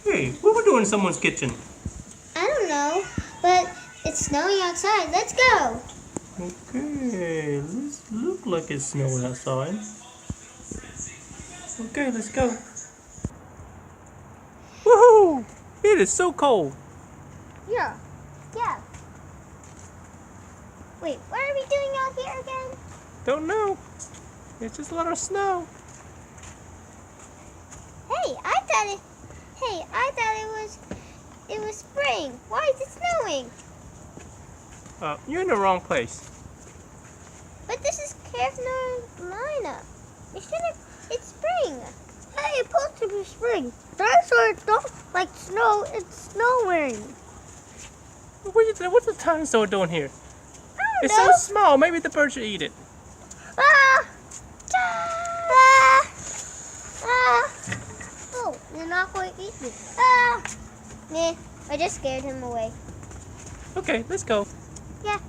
Hey, what we doing in someone's kitchen? I don't know, but it's snowing outside. Let's go. Okay, this look like it's snowing outside. Okay, let's go. Woohoo! It is so cold. Yeah. Yeah. Wait, what are we doing out here again? Don't know. It's just a lot of snow. Hey, I thought it was spring. Why is it snowing? You're in the wrong place. But this is Carolina. It's spring. Hey, it's supposed to be spring. Dinosaurs don't like snow. It's snowing. What's the dinosaur doing here? I don't It's know. so small. Maybe the bird should eat it. Ah! Ah! Ah! Oh, you're not going to eat me. Ah! Nah, I just scared him away. Okay, let's go. Yeah.